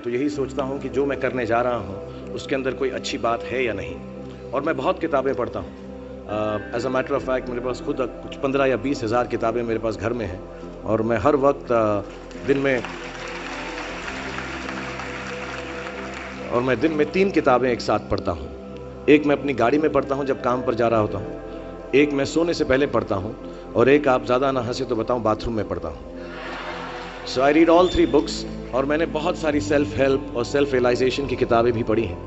तो यही सोचता हूँ कि जो मैं करने जा रहा हूँ उसके अंदर कोई अच्छी बात है या नहीं। और मैं बहुत किताबें पढ़ता हूँ। As a matter of fact मेरे पास खुद कुछ 15 या 20 हज़ार किताबें मेरे पास घर में हैं, और मैं हर वक्त दिन में 3 किताबें एक साथ पढ़ता हूँ। एक मैं अपनी गाड़ी में पढ़ता हूँ जब काम पर जा रहा होता हूँ, एक मैं सोने से पहले पढ़ता हूँ, और एक, आप ज़्यादा ना हंसे तो बताऊँ, बाथरूम में पढ़ता हूँ। सो आई रीड ऑल 3 बुक्स। और मैंने बहुत सारी सेल्फ हेल्प और सेल्फ रियलाइजेशन की किताबें भी पढ़ी हैं,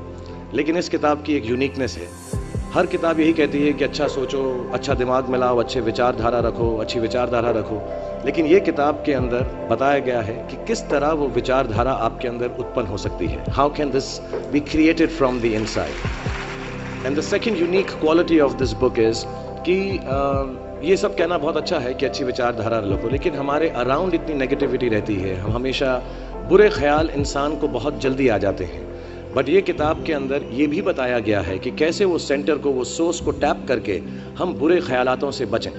लेकिन इस किताब की एक यूनिकनेस है। हर किताब यही कहती है कि अच्छा सोचो, अच्छा दिमाग में लाओ, अच्छे विचारधारा रखो, अच्छी विचारधारा रखो। लेकिन ये किताब के अंदर बताया गया है कि किस तरह वो विचारधारा आपके अंदर उत्पन्न हो सकती है। How can this be created from the inside. And the second unique quality of this book is कि ये सब कहना बहुत अच्छा है कि अच्छी विचारधारा रखो, लेकिन हमारे अराउंड इतनी नेगेटिविटी रहती है, हम हमेशा बुरे ख्याल इंसान को बहुत जल्दी आ जाते हैं। बट ये किताब के अंदर ये भी बताया गया है कि कैसे वो सेंटर को, वो सोर्स को टैप करके हम बुरे ख्यालातों से बचें।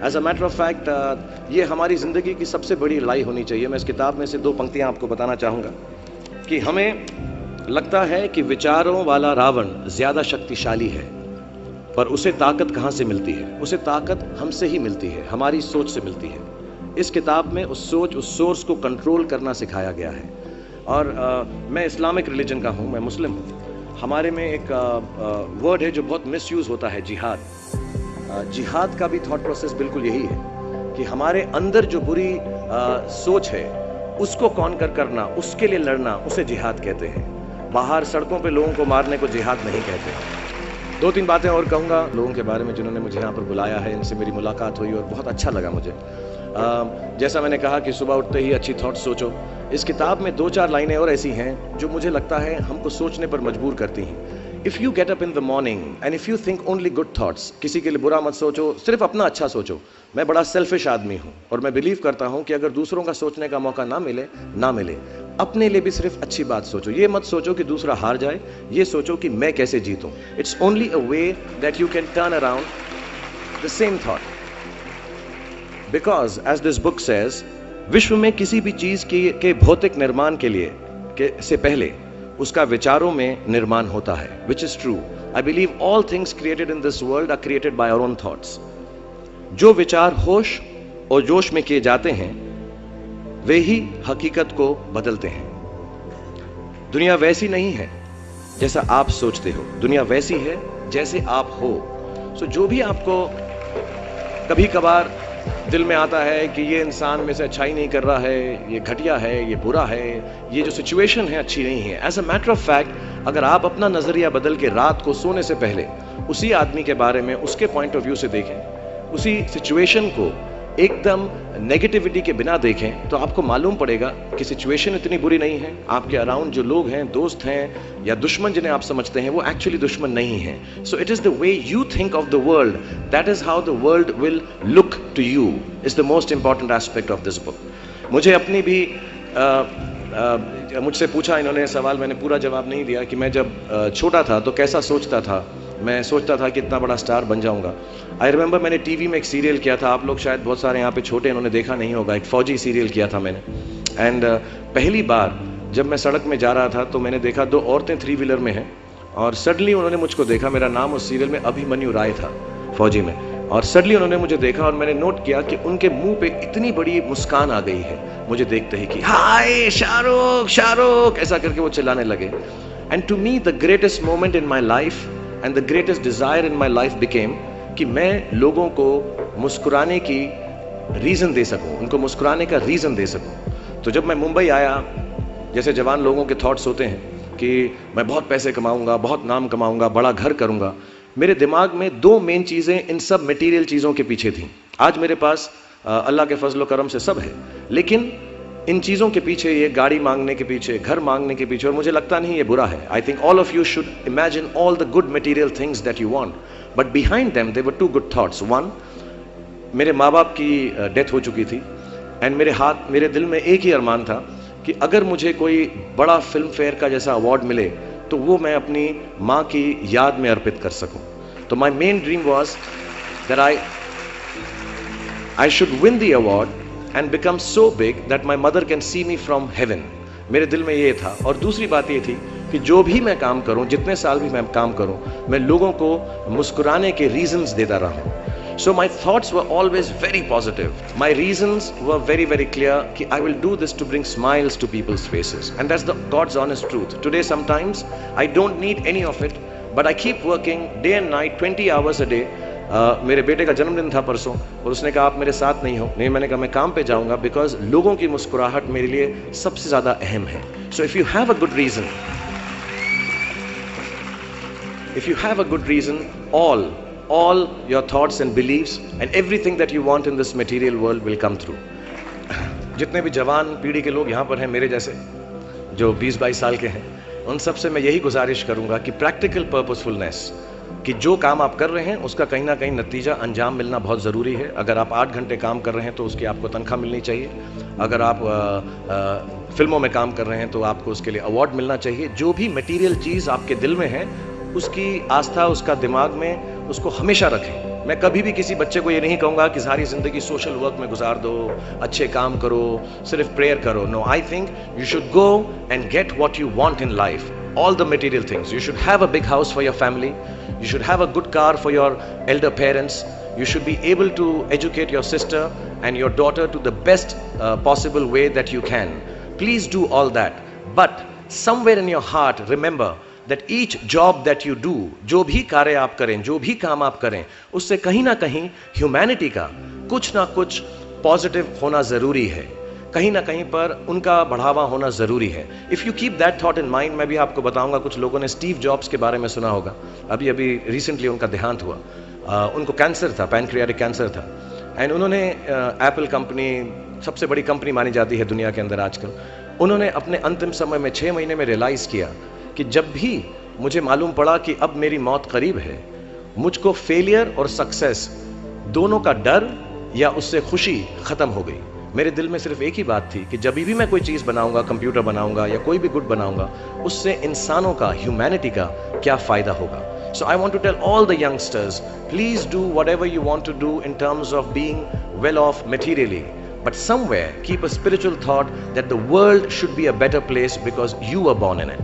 As a matter of fact ये हमारी ज़िंदगी की सबसे बड़ी लड़ाई होनी चाहिए। मैं इस किताब में से 2 पंक्तियाँ आपको बताना चाहूँगा कि हमें लगता है कि विचारों वाला रावण ज़्यादा शक्तिशाली है, पर उसे ताकत कहाँ से मिलती है? उसे ताकत हमसे ही मिलती है, हमारी सोच से मिलती है। इस किताब में उस सोच, उस सोर्स को कंट्रोल करना सिखाया गया है। और मैं इस्लामिक रिलीजन का हूँ, मैं मुस्लिम हूँ। हमारे में एक वर्ड है जो बहुत मिसयूज़ होता है, जिहाद। जिहाद का भी थॉट प्रोसेस बिल्कुल यही है कि हमारे अंदर जो बुरी सोच है उसको कॉन्कर करना, उसके लिए लड़ना, उसे जिहाद कहते हैं। बाहर सड़कों पे लोगों को मारने को जिहाद नहीं कहते। 2-3 बातें और कहूँगा लोगों के बारे में जिन्होंने मुझे यहाँ पर बुलाया है, इनसे मेरी मुलाकात हुई और बहुत अच्छा लगा मुझे। जैसा मैंने कहा कि सुबह उठते ही अच्छी थॉट्स सोचो। इस किताब में 2-4 लाइनें और ऐसी हैं जो मुझे लगता है हमको सोचने पर मजबूर करती हैं। If you get up in the morning and if you think only good thoughts, किसी के लिए बुरा मत सोचो, सिर्फ अपना अच्छा सोचो। मैं बड़ा सेल्फिश आदमी हूँ और मैं बिलीव करता हूँ कि अगर दूसरों का सोचने का मौका ना मिले, अपने लिए भी सिर्फ अच्छी बात सोचो। ये मत सोचो कि दूसरा हार जाए, ये सोचो कि मैं कैसे जीतूं। It's only a way that you can turn around the same thought, because as this book says, विश्व में किसी भी चीज के भौतिक निर्माण से पहले उसका विचारों में निर्माण होता है, which is true. I believe all things created in this world are created by our own thoughts. जो विचार होश और जोश में किए जाते हैं वे ही हकीकत को बदलते हैं। दुनिया वैसी नहीं है जैसा आप सोचते हो, दुनिया वैसी है जैसे आप हो। सो जो भी आपको कभी कभार दिल में आता है कि ये इंसान में से अच्छाई नहीं कर रहा है, ये घटिया है, ये बुरा है, ये जो सिचुएशन है अच्छी नहीं है, as a matter of fact अगर आप अपना नजरिया बदल के रात को सोने से पहले उसी आदमी के बारे में उसके पॉइंट ऑफ व्यू से देखें, उसी सिचुएशन को एकदम नेगेटिविटी के बिना देखें, तो आपको मालूम पड़ेगा कि सिचुएशन इतनी बुरी नहीं है। आपके अराउंड जो लोग हैं, दोस्त हैं या दुश्मन जिन्हें आप समझते हैं, वो एक्चुअली दुश्मन नहीं हैं। So it is the way you think of the world, that is how the world will look to you, is the most important aspect of this book. मुझे अपनी भी मुझसे पूछा इन्होंने सवाल, मैंने पूरा जवाब नहीं दिया कि मैं जब छोटा था तो कैसा सोचता था। मैं सोचता था कि इतना बड़ा स्टार बन जाऊंगा। आई रिमेंबर मैंने टीवी में एक सीरियल किया था, आप लोग शायद बहुत सारे यहाँ पे छोटे इन्होंने देखा नहीं होगा, एक फौजी सीरियल किया था मैंने। एंड पहली बार जब मैं सड़क में जा रहा था तो मैंने देखा 2 औरतें 3 व्हीलर में हैं, और सडनली उन्होंने मुझको देखा। मेरा नाम उस सीरियल में अभिमन्यु राय था, फौजी में। और सडनली उन्होंने मुझे देखा और मैंने नोट किया कि उनके मुंह पे इतनी बड़ी मुस्कान आ गई है मुझे देखते ही कि हाय शाहरुख शाहरुख, ऐसा करके वो चिल्लाने लगे। And to me the greatest moment in my life and the greatest desire in my life became कि मैं लोगों को मुस्कुराने की रीजन दे सकूं, उनको मुस्कुराने का रीजन दे सकूं। तो जब मैं मुंबई आया, जैसे जवान लोगों के थॉट्स होते हैं कि मैं बहुत पैसे कमाऊंगा, बहुत नाम कमाऊंगा, बड़ा घर करूंगा, मेरे दिमाग में 2 मेन चीजें इन सब मटेरियल चीजों के पीछे थी। आज मेरे पास अल्लाह के फजल करम से सब है, लेकिन इन चीज़ों के पीछे, ये गाड़ी मांगने के पीछे, घर मांगने के पीछे, और मुझे लगता नहीं ये बुरा है। I think all of you should imagine all the good material things that you want, but behind them there were 2 good thoughts. One, मेरे माँ बाप की डेथ हो चुकी थी, एंड मेरे दिल में एक ही अरमान था कि अगर मुझे कोई बड़ा फिल्म फेयर का जैसा अवार्ड मिले तो वो मैं अपनी माँ की याद में अर्पित कर सकूं। तो my main dream was that I should win the award and become so big that my mother can see me from heaven. मेरे दिल में ये था। और दूसरी बात ये थी कि जो भी मैं काम करूं, जितने साल भी मैं काम करूं, मैं लोगों को मुस्कुराने के रीजंस देता रहूं। So my thoughts were always very positive. My reasons were very, very clear कि I will do this to bring smiles to people's faces. And that's the God's honest truth. Today sometimes I don't need any of it, but I keep working day and night, 20 hours a day. मेरे बेटे का जन्मदिन था परसों और उसने कहा आप मेरे साथ नहीं हो। नहीं, मैंने कहा मैं काम पे जाऊंगा, बिकॉज लोगों की मुस्कुराहट मेरे लिए सबसे ज़्यादा अहम है। So if you have a good reason, if you have a good reason, all your thoughts and beliefs and everything that you want in this material world will come through. जितने भी जवान पीढ़ी के लोग यहाँ पर हैं मेरे जैसे, जो 20-22 साल के हैं, उन सब से मैं यही गुजारिश करूँगा कि प्रैक्टिकल पर्पसफुलनेस, कि जो काम आप कर रहे हैं उसका कहीं ना कहीं नतीजा अंजाम मिलना बहुत ज़रूरी है। अगर आप 8 घंटे काम कर रहे हैं तो उसकी आपको तनख्वाह मिलनी चाहिए। अगर आप फिल्मों में काम कर रहे हैं तो आपको उसके लिए अवार्ड मिलना चाहिए। जो भी मटेरियल चीज़ आपके दिल में है उसकी आस्था, उसका दिमाग में, उसको हमेशा रखें। मैं कभी भी किसी बच्चे को ये नहीं कहूँगा कि सारी ज़िंदगी सोशल वर्क में गुजार दो, अच्छे काम करो, सिर्फ प्रेयर करो। No, I think you should go and get what you want in life, all the material things. You should have a big house for your family. You should have a good car for your elder parents. You should be able to educate your sister and your daughter to the best possible way that you can. Please do all that. But somewhere in your heart, remember that each job that you do, जो भी कार्य आप करें, जो भी काम आप करें, उससे कहीं ना कहीं ह्यूमैनिटी का कुछ ना कुछ पॉजिटिव होना ज़रूरी है। कहीं ना कहीं पर उनका बढ़ावा होना ज़रूरी है। If you keep that thought in mind, मैं भी आपको बताऊंगा, कुछ लोगों ने स्टीव जॉब्स के बारे में सुना होगा। अभी अभी रिसेंटली उनका देहांत हुआ। उनको कैंसर था, पैनक्रियाटिक कैंसर था। एंड उन्होंने एप्पल कंपनी, सबसे बड़ी कंपनी मानी जाती है दुनिया के अंदर आजकल, उन्होंने अपने अंतिम समय में 6 महीने में रियलाइज़ किया कि जब भी मुझे मालूम पड़ा कि अब मेरी मौत करीब है, मुझको फेलियर और सक्सेस दोनों का डर या उससे खुशी ख़त्म हो गई। मेरे दिल में सिर्फ एक ही बात थी कि जब भी मैं कोई चीज़ बनाऊंगा, कंप्यूटर बनाऊंगा या कोई भी गुड बनाऊंगा, उससे इंसानों का, ह्यूमैनिटी का क्या फ़ायदा होगा। So I want to tell all the youngsters, please do whatever you want to do in terms of being well off materially, but somewhere keep a spiritual thought that the world should be a better place because you were born in it.